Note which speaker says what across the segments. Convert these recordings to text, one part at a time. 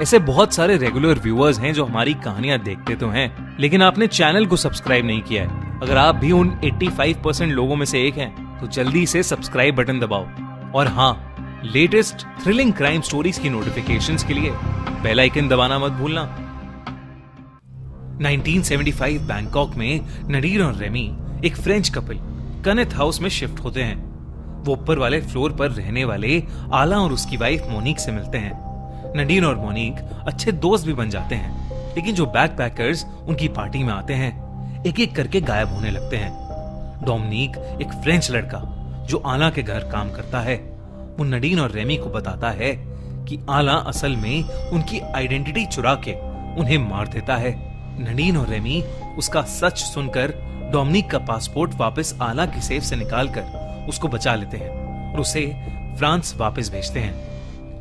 Speaker 1: ऐसे बहुत सारे रेगुलर व्यूअर्स हैं जो हमारी कहानियां देखते तो हैं, लेकिन आपने चैनल को सब्सक्राइब नहीं किया है। अगर आप भी उन 85% लोगों में से एक हैं, तो जल्दी से सब्सक्राइब बटन दबाओ। और हाँ, लेटेस्ट थ्रिलिंग क्राइम स्टोरीज की नोटिफिकेशंस के लिए बेल आइकन दबाना मत भूलना। 1975 बैंकॉक में नडीन और रेमी, एक फ्रेंच कपल, कनेथ हाउस में शिफ्ट होते हैं। वो ऊपर वाले फ्लोर पर रहने वाले आला और उसकी वाइफ मोनिक से मिलते हैं। नडीन और मोनिक अच्छे दोस्त भी बन जाते हैं, लेकिन जो बैकपैकर्स उनकी पार्टी में आते हैं, एक एक करके गायब होने लगते हैं। डोमिनिक, एक फ्रेंच लड़का जो आला के घर काम करता है, वो नडीन और रेमी को बताता है कि आला असल में उनकी आइडेंटिटी चुरा के उन्हें मार देता है। नडीन और रेमी उसका सच सुनकर डोमिनिक का पासपोर्ट वापस आला की सेफ से निकालकर उसको बचा लेते हैं और उसे फ्रांस वापस भेजते हैं।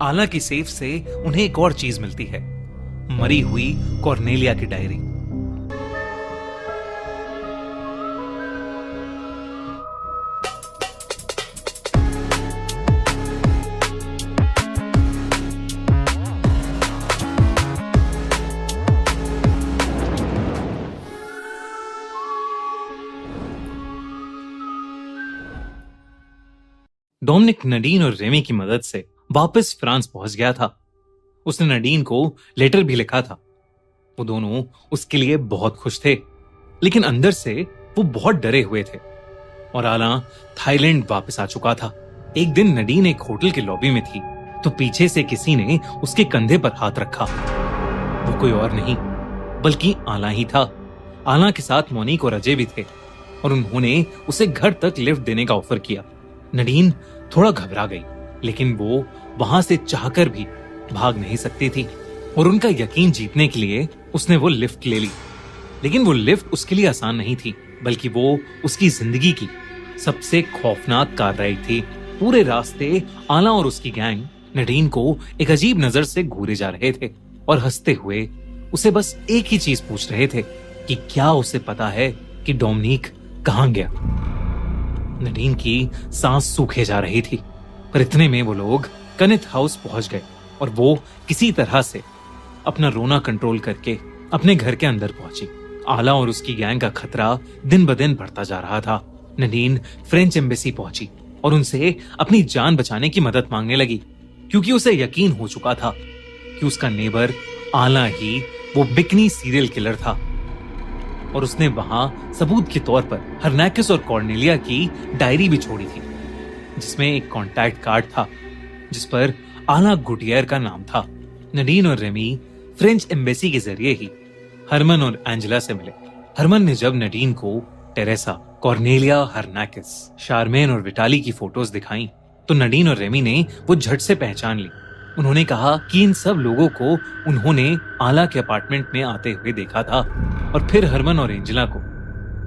Speaker 1: आला की सेफ से उन्हें एक और चीज मिलती है, मरी हुई कॉर्नेलिया की डायरी। डोमिनिक नडीन और रेमी की मदद से वापस फ्रांस पहुंच गया था। उसने नडीन को लेटर भी लिखा था। वो दोनों उसके लिए बहुत खुश थे, लेकिन अंदर से वो बहुत डरे हुए थे। और आला थाईलैंड वापस आ चुका था। एक दिन नडीन एक होटल के लॉबी में थी, तो पीछे से किसी ने उसके कंधे पर हाथ रखा। वो कोई और नहीं बल्कि आला ही था। आला के साथ मोनिक और अजय भी थे और उन्होंने उसे घर तक लिफ्ट देने का ऑफर किया। नडीन थोड़ा घबरा गई, लेकिन वो वहां से चाहकर भी भाग नहीं सकती थी और उनका यकीन जीतने के लिए उसने वो लिफ्ट ले ली। लेकिन वो लिफ्ट उसके लिए आसान नहीं थी, बल्कि वो उसकी जिंदगी की सबसे खौफनाक कार्रवाई थी। पूरे रास्ते आला और उसकी गैंग नडीन को एक अजीब नजर से घूरे जा रहे थे और हंसते हुए उसे बस एक ही चीज पूछ रहे थे कि क्या उसे पता है कि डोमिनिक कहां गया। नडीन की सांस सूखे जा रही थी, पर इतने में वो लोग कनेथ हाउस पहुंच गए और वो किसी तरह से अपना रोना कंट्रोल करके अपने घर के अंदर पहुंची। आला और उसकी गैंग का खतरा दिन ब दिन बढ़ता जा रहा था। नडीन फ्रेंच एम्बेसी पहुंची और उनसे अपनी जान बचाने की मदद मांगने लगी, क्योंकि उसे यकीन हो चुका था कि उसका नेबर आला ही वो बिकनी सीरियल किलर था और उसने वहां सबूत के तौर पर हर्नाकिस और कॉर्नेलिया की डायरी भी छोड़ी थी, जिसमें एक कॉन्टैक्ट कार्ड था जिस पर आला गुटियर का नाम था। नडीन और रेमी फ्रेंच एम्बेसी के जरिए ही हरमन और एंजेला से मिले। हरमन ने जब नडीन को टेरेसा, कॉर्नेलिया, हर्नाकिस, शारमेन और विटाली की फोटोज दिखाई, तो नडीन और रेमी ने वो झट से पहचान ली। उन्होंने कहा कि इन सब लोगों को उन्होंने आला के अपार्टमेंट में आते हुए देखा था। और फिर हरमन और एंजेला को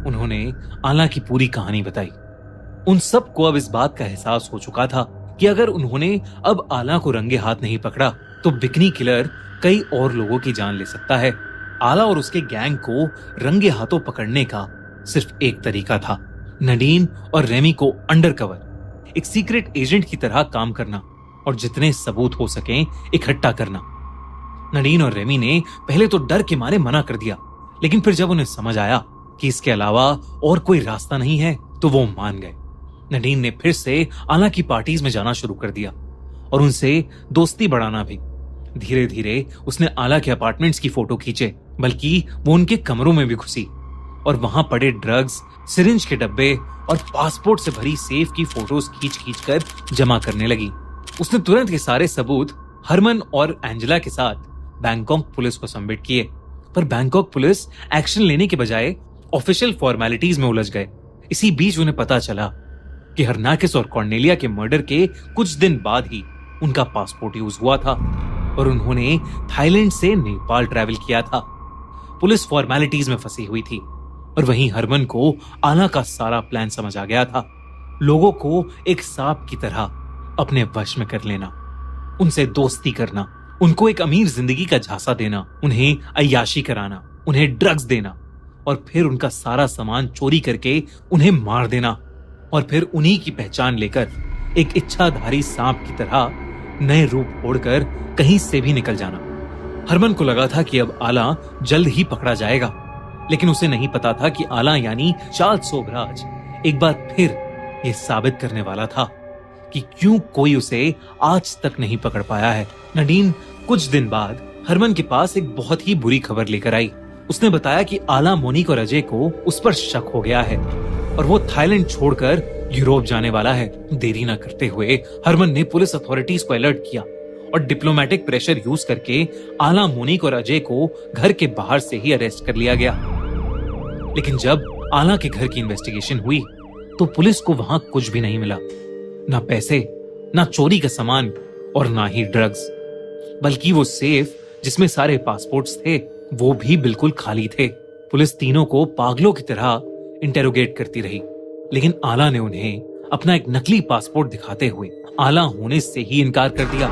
Speaker 1: उन्होंने आला की पूरी कहानी बताई। उन सबको अब इस बात का एहसास हो चुका था कि अगर उन्होंने अब आला को रंगे हाथ नहीं पकड़ा, तो बिकनी किलर कई और लोगों की जान ले सकता है। आला और उसके गैंग को रंगे हाथों पकड़ने का सिर्फ एक तरीका था, नडीन और रेमी को अंडरकवर एक सीक्रेट एजेंट की तरह काम करना और जितने सबूत हो सके इकट्ठा करना। नडीन और रेमी ने पहले तो डर के मारे मना कर दिया, लेकिन फिर जब उन्हें समझ आया कि इसके अलावा और कोई रास्ता नहीं है, तो वो मान गए। नडीन ने फिर से आला की पार्टीज में जाना शुरू कर दिया और उनसे दोस्ती बढ़ाना भी। धीरे धीरे उसने आला के अपार्टमेंट्स की फोटो खींचे, बल्कि वो उनके कमरों में भी घुसी और वहां पड़े ड्रग्स, सिरिंज के डब्बे और पासपोर्ट से भरी सेफ की फोटोज खींच खींच कर जमा करने लगी। उसने तुरंत ये सारे सबूत हरमन और एंजेला के साथ बैंकॉक पुलिस को सबमिट किए, पर बैंकॉक पुलिस एक्शन लेने के बजाय ऑफिशियल फॉर्मेलिटीज में उलझ गए। इसी बीच उन्हें पता चला कि हर्नाकिस और कॉर्नेलिया के मर्डर के कुछ दिन बाद ही उनका पासपोर्ट यूज हुआ था और उन्होंने थाईलैंड से नेपाल ट्रैवल किया था। पुलिस फॉर्मेलिटीज में फंसी हुई थी और वहीं हरमन को आला का सारा प्लान समझ आ गया था। लोगों को एक सांप की तरह अपने वश में कर लेना, उनसे दोस्ती करना, उनको एक अमीर जिंदगी का झांसा देना, उन्हें अय्याशी कराना, उन्हें ड्रग्स देना और फिर उनका सारा सामान चोरी करके उन्हें मार देना और फिर उन्हीं की पहचान लेकर एक इच्छाधारी सांप की तरह नए रूप ओढ़कर कहीं से भी निकल जाना। हरमन को लगा था कि अब आला जल्द ही पकड़ा जाएगा, लेकिन उसे नहीं पता था कि आला यानी चार्ल्स सोबराज एक बार फिर यह साबित करने वाला था कि क्यों कोई उसे आज तक नहीं पकड़ पाया है। नडीन कुछ दिन बाद हरमन के पास एक बहुत ही बुरी खबर लेकर आई। उसने बताया कि आला, मोनिक और अजय को उस पर शक हो गया है और वो थाईलैंड छोड़कर यूरोप जाने वाला है। देरी न करते हुए हरमन ने पुलिस अथॉरिटीज को अलर्ट किया और डिप्लोमेटिक प्रेशर यूज करके आला, मोनिक और अजय को घर के बाहर से ही अरेस्ट कर लिया गया। लेकिन जब आला के घर की इन्वेस्टिगेशन हुई तो पुलिस को वहां कुछ भी नहीं मिला, ना पैसे, ना चोरी का सामान और ना ही ड्रग्स, बल्कि वो सेफ जिसमें सारे पासपोर्ट्स थे वो भी बिल्कुल खाली थे। पुलिस तीनों को पागलों की तरह इंटेरोगेट करती रही, लेकिन आला ने उन्हें अपना एक नकली पासपोर्ट दिखाते हुए आला होने से ही इनकार कर दिया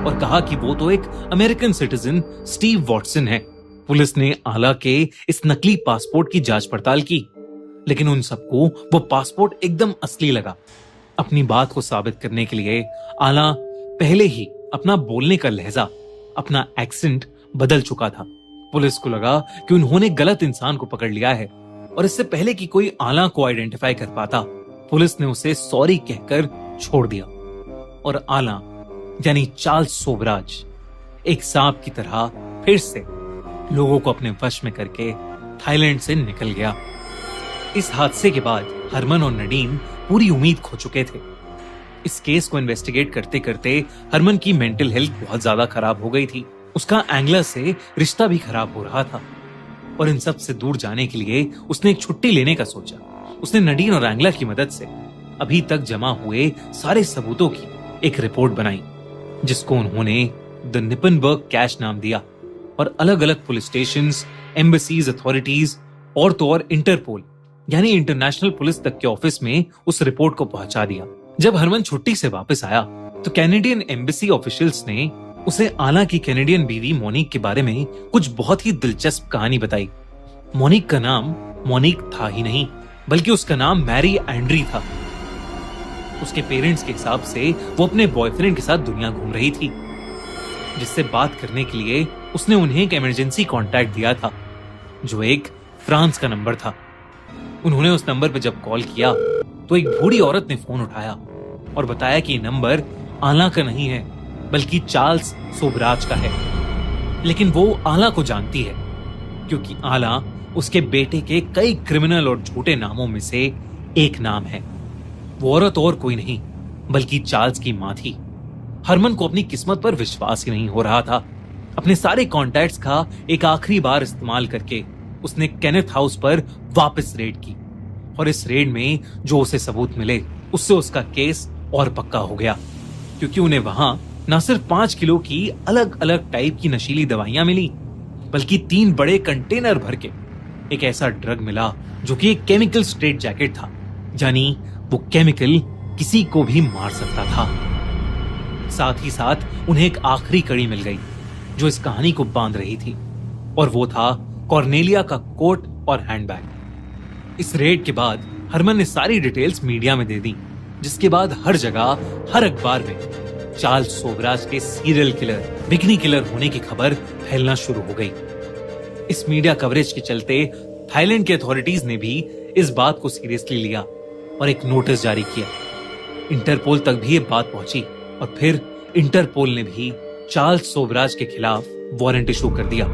Speaker 1: और कहा कि वो तो एक अमेरिकन सिटीजन स्टीव वॉटसन है। पुलिस ने आला के इस नकली पासपोर्ट की जांच पड़ताल की, लेकिन उन सबको वो पासपोर्ट एकदम असली लगा। अपनी बात को साबित करने के लिए आला पहले ही अपना बोलने का लहजा, अपना एक्सेंट बदल चुका था। पुलिस को लगा कि उन्होंने गलत इंसान को पकड़ लिया है और इससे पहले कि कोई आला को आइडेंटिफाई कर पाता, पुलिस ने उसे सॉरी कहकर छोड़ दिया और आला यानी चार्ल्स सोबराज एक सांप की तरह फिर से लोगों को अपने वश में करके थाईलैंड से निकल गया। इस हादसे के बाद हरमन और नडीन पूरी उम्मीद खो चुके थे। इस केस को इन्वेस्टिगेट करते करते हरमन की मेंटल हेल्थ बहुत ज्यादा खराब हो गई थी। उसका एंगला से रिश्ता भी खराब हो रहा था और इन सब से दूर जाने के लिए उसने एक छुट्टी लेने का सोचा। उसने नडीन और एंगला की मदद से अभी तक जमा हुए सारे सबूतों की एक रिपोर्ट बनाई, जिसको उन्होंने द निपनबर्ग कैश नाम दिया और अलग अलग पुलिस स्टेशंस, एम्बेसीज, अथॉरिटीज और तो और इंटरपोल यानी इंटरनेशनल पुलिस तक के ऑफिस में उस रिपोर्ट को पहुंचा दिया। जब हरमन छुट्टी से वापस आया तो कैनेडियन एम्बेसी ऑफिशियल्स ने उसे आला की कैनेडियन बीवी मोनिक के बारे में कुछ बहुत ही दिलचस्प कहानी बताई। मोनिक का नाम मोनिक था ही नहीं, बल्कि उसका नाम मैरी एंड्री था। उसके पेरेंट्स के हिसाब से वो अपने बॉयफ्रेंड के साथ दुनिया घूम रही थी, जिससे बात करने के लिए उसने उन्हें एक इमरजेंसी कॉन्टैक्ट दिया था, जो एक फ्रांस का नंबर था। उन्होंने उस नंबर पर जब कॉल किया तो एक बूढ़ी औरत ने फोन उठाया और बताया कि नंबर आला का नहीं है, बल्कि चार्ल्स सोबराज का है। लेकिन वो आला को जानती है, क्योंकि आला उसके बेटे के कई क्रिमिनल और झूठे नामों में से एक नाम है। वो औरत और कोई नहीं, बल्कि चार्ल्स की मां थी। हरमन को अपनी किस्मत पर विश्वास ही नहीं हो रहा था। अपने सारे कॉन्टैक्ट्स का एक आखिरी बार इस्तेमाल करके उसने केनेथ हाउस पर वापस रेड की और इस रेड में जो उसे सबूत मिले उससे उसका केस और पक्का हो गया, क्योंकि उन्हें वहां न सिर्फ 5 किलो की अलग अलग टाइप की नशीली दवाइयां मिली, बल्कि 3 बड़े कंटेनर भर के एक ऐसा ड्रग मिला जो कि एक केमिकल स्ट्रेट जैकेट था, यानी वो केमिकल किसी को भी मार सकता था। साथ ही साथ उन्हें एक आखिरी कड़ी मिल गई जो इस कहानी को बांध रही थी, और वो था कॉर्नेलिया का कोट और हैंडबैग। इस रेड के बाद हरमन ने सारी डिटेल्स मीडिया में दे दी, जिसके बाद हर जगह, हर अखबार में चार्ल्स सोबराज के सीरियल किलर, बिकनी किलर होने की खबर फैलना शुरू हो गई। इस मीडिया कवरेज के चलते थाईलैंड की अथॉरिटीज ने भी इस बात को सीरियसली लिया और एक नोटिस जारी किया। इंटरपोल तक भी ये बात पहुंची और फिर इंटरपोल ने भी चार्ल्स सोबराज के खिलाफ वारंट इशू कर दिया,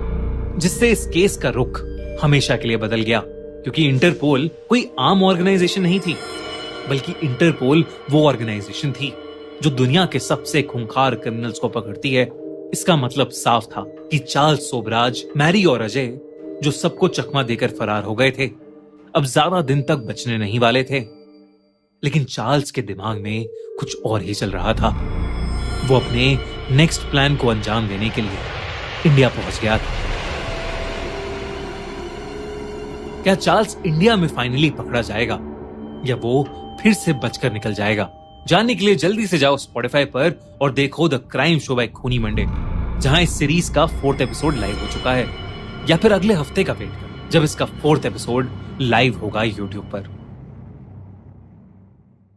Speaker 1: जिससे इस केस का रुख हमेशा के लिए बदल गया। क्योंकि इंटरपोल कोई आम ऑर्गेनाइजेशन नहीं थी, बल्कि इंटरपोल वो ऑर्गेनाइजेशन थी जो दुनिया के सबसे खूंखार क्रिमिनल्स को पकड़ती है। इसका मतलब साफ था कि चार्ल्स सोबराज, मैरी और अजय, जो सबको चकमा देकर फरार हो गए थे, अब ज्यादा दिन तक बचने नहीं वाले थे। लेकिन चार्ल्स के दिमाग में कुछ और ही चल रहा था। वो अपने नेक्स्ट प्लान को अंजाम देने के लिए इंडिया पहुंच गया था। क्या चार्ल्स इंडिया में फाइनली पकड़ा जाएगा या वो फिर से बचकर निकल जाएगा? जानने के लिए जल्दी से जाओ स्पॉटिफाई पर और देखो द क्राइम शो बाय खूनी मंडे, जहां इस सीरीज का 4th एपिसोड लाइव हो चुका है, या फिर अगले हफ्ते का वेट कर जब इसका 4th एपिसोड लाइव होगा यूट्यूब पर।